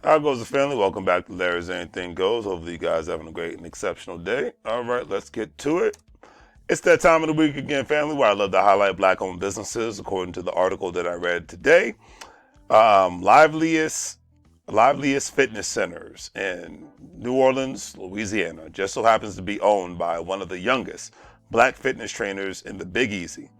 How goes the family? Welcome back to Larry's Anything Goes. Hopefully you guys are having a great and exceptional day. All right, let's get to it. It's that time of the week again, family, where I love to highlight black-owned businesses according to the article that I read today. Liveliest fitness centers in New Orleans, Louisiana, just so happens to be owned by one of the youngest black fitness trainers in the Big Easy.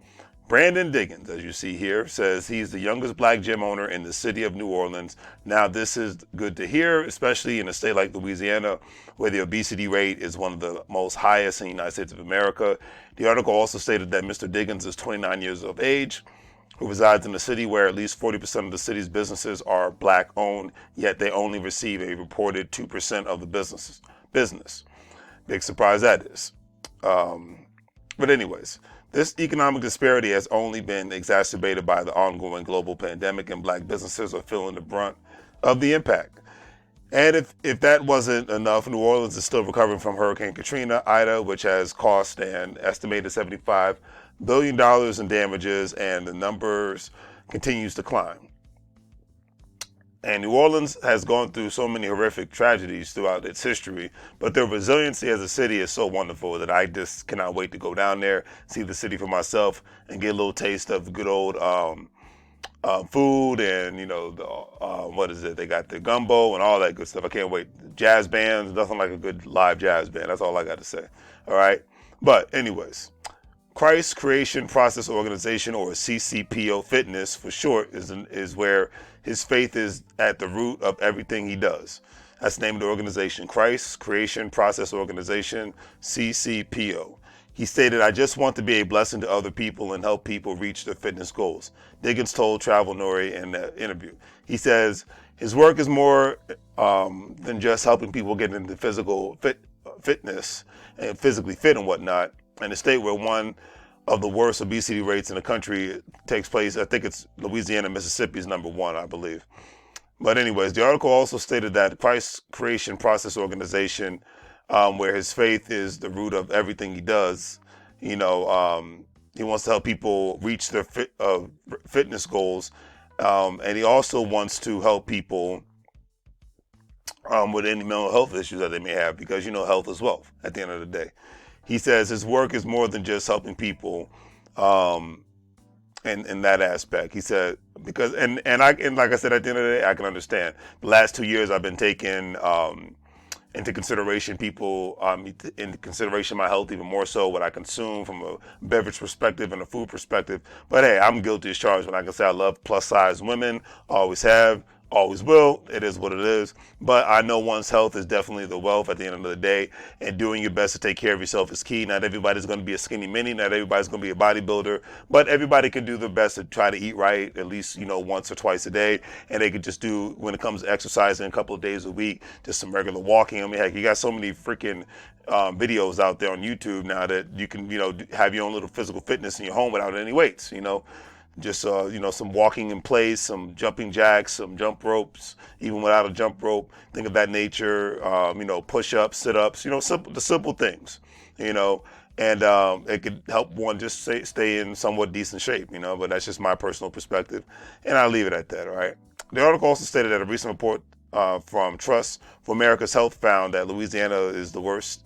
Brandon Diggins, as you see here, says he's the youngest black gym owner in the city of New Orleans. Now, this is good to hear, especially in a state like Louisiana, where the obesity rate is one of the most highest in the United States of America. The article also stated that Mr. Diggins is 29 years of age, who resides in a city where at least 40% of the city's businesses are black owned, yet they only receive a reported 2% of the business. Big surprise that is. But anyways, this economic disparity has only been exacerbated by the ongoing global pandemic, and black businesses are feeling the brunt of the impact. And if that wasn't enough, New Orleans is still recovering from Hurricane Katrina, Ida, which has cost an estimated $75 billion in damages, and the numbers continues to climb. And New Orleans has gone through so many horrific tragedies throughout its history, but their resiliency as a city is so wonderful that I just cannot wait to go down there, see the city for myself, and get a little taste of good old food and, what is it? They got the gumbo and all that good stuff. I can't wait. Jazz bands, nothing like a good live jazz band. That's all I got to say. All right. But anyways, Christ Creation Process Organization, or CCPO Fitness for short, is where his faith is at the root of everything he does. That's the name of the organization, Christ Creation Process Organization, CCPO. He stated, "I just want to be a blessing to other people and help people reach their fitness goals." Diggins told Travel Nori in the interview. He says his work is more than just helping people get into fitness and physically fit and whatnot. In a state where one of the worst obesity rates in the country takes place, I think it's Louisiana, Mississippi is number one, I believe. But anyways, the article also stated that Christ Creation Process Organization, where his faith is the root of everything he does, he wants to help people reach their fitness goals, and he also wants to help people with any mental health issues that they may have, because health is wealth at the end of the day. He says his work is more than just helping people, in that aspect. He said, because and like I said, at the end of the day, I can understand. The last 2 years I've been taking into consideration into consideration my health, even more so what I consume from a beverage perspective and a food perspective. But hey, I'm guilty as charged when I can say I love plus size women, always have, always will. It is what it is. But I know one's health is definitely the wealth at the end of the day, and doing your best to take care of yourself is key. Not everybody's going to be a skinny mini, not everybody's going to be a bodybuilder, but everybody can do their best to try to eat right at least once or twice a day. And they could just do, when it comes to exercising, a couple of days a week, just some regular walking. I mean, heck, you got so many freaking videos out there on YouTube now that you can have your own little physical fitness in your home without any weights. Just some walking in place, some jumping jacks, some jump ropes, even without a jump rope, things of that nature. Push-ups, sit-ups, the simple things, and it could help one just stay in somewhat decent shape, but that's just my personal perspective, and I'll leave it at that. All right. The article also stated that a recent report from Trust for America's Health found that Louisiana is the worst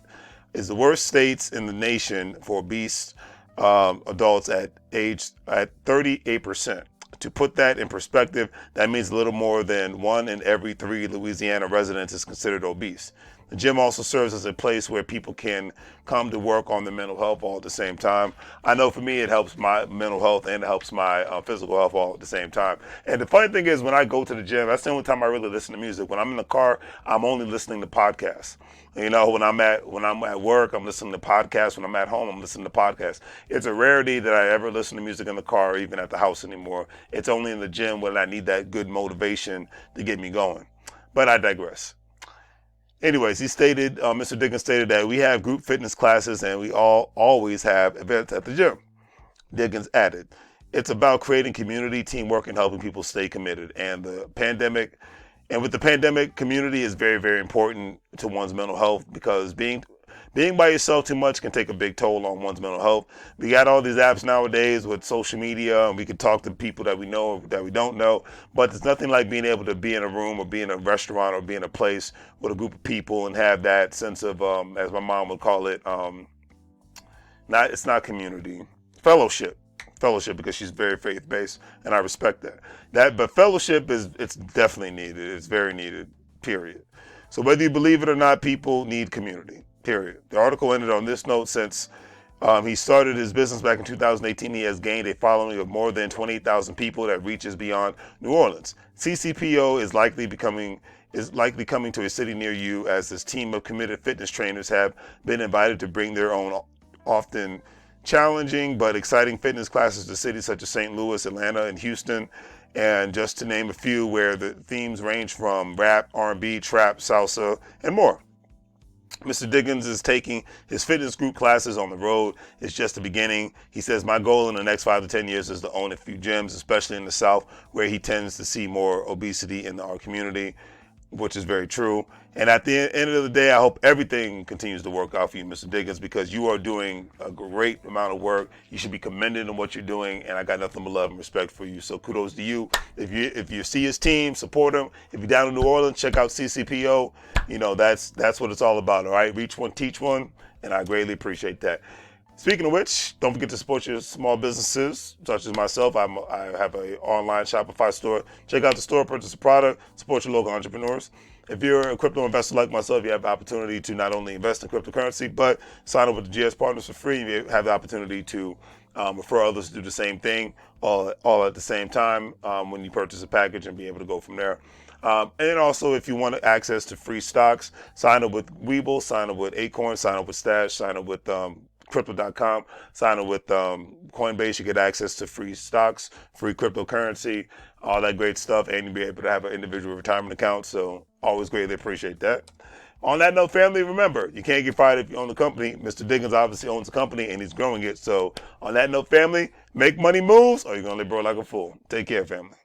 states in the nation for obese adults at 38%. To put that in perspective, that means a little more than 1 in every 3 Louisiana residents is considered obese. The gym also serves as a place where people can come to work on their mental health all at the same time. I know for me, it helps my mental health and it helps my physical health all at the same time. And the funny thing is, when I go to the gym, that's the only time I really listen to music. When I'm in the car, I'm only listening to podcasts. When I'm at work, I'm listening to podcasts. When I'm at home, I'm listening to podcasts. It's a rarity that I ever listen to music in the car or even at the house anymore. It's only in the gym when I need that good motivation to get me going. But I digress. Anyways, Mr. Diggins stated that we have group fitness classes and we always have events at the gym. Diggins added, "It's about creating community, teamwork, and helping people stay committed. And with the pandemic, community is very, very important to one's mental health, because being being by yourself too much can take a big toll on one's mental health. We got all these apps nowadays with social media, and we can talk to people that we know or that we don't know, but there's nothing like being able to be in a room or be in a restaurant or be in a place with a group of people and have that sense of, as my mom would call it, it's not community, fellowship, because she's very faith-based, and I respect that. But fellowship it's definitely needed. It's very needed, period. So whether you believe it or not, people need community, period. The article ended on this note: since he started his business back in 2018, he has gained a following of more than 28,000 people that reaches beyond New Orleans. CCPO is likely coming to a city near you, as this team of committed fitness trainers have been invited to bring their own, often challenging but exciting fitness classes to cities such as St. Louis, Atlanta, and Houston, and just to name a few, where the themes range from rap, R&B, trap, salsa, and more. Mr. Diggins is taking his fitness group classes on the road. It's just the beginning. He says, my goal in the next 5 to 10 years is to own a few gyms, especially in the South, where he tends to see more obesity in our community, which is very true. And at the end of the day, I hope everything continues to work out for you, Mr. Diggins, because you are doing a great amount of work. You should be commended in what you're doing, and I got nothing but love and respect for you. So kudos to you. If you see his team, support him. If you're down in New Orleans, check out CCPO. You know, that's what it's all about, all right? Reach one, teach one, and I greatly appreciate that. Speaking of which, don't forget to support your small businesses, such as myself. I have an online Shopify store. Check out the store, purchase a product, support your local entrepreneurs. If you're a crypto investor like myself, you have the opportunity to not only invest in cryptocurrency, but sign up with the GS Partners for free. You have the opportunity to refer others to do the same thing, all at the same time when you purchase a package, and be able to go from there. And then also, if you want access to free stocks, sign up with WEBULL, sign up with Acorn, sign up with Stash, sign up with Crypto.com, sign up with Coinbase. You get access to free stocks, free cryptocurrency, all that great stuff, and you'll be able to have an individual retirement account. So always greatly appreciate that. On that note, family, remember, you can't get fired if you own the company. Mr. Diggins obviously owns the company, and he's growing it. So on that note, family, make money moves, or you're going to live broke like a fool. Take care, family.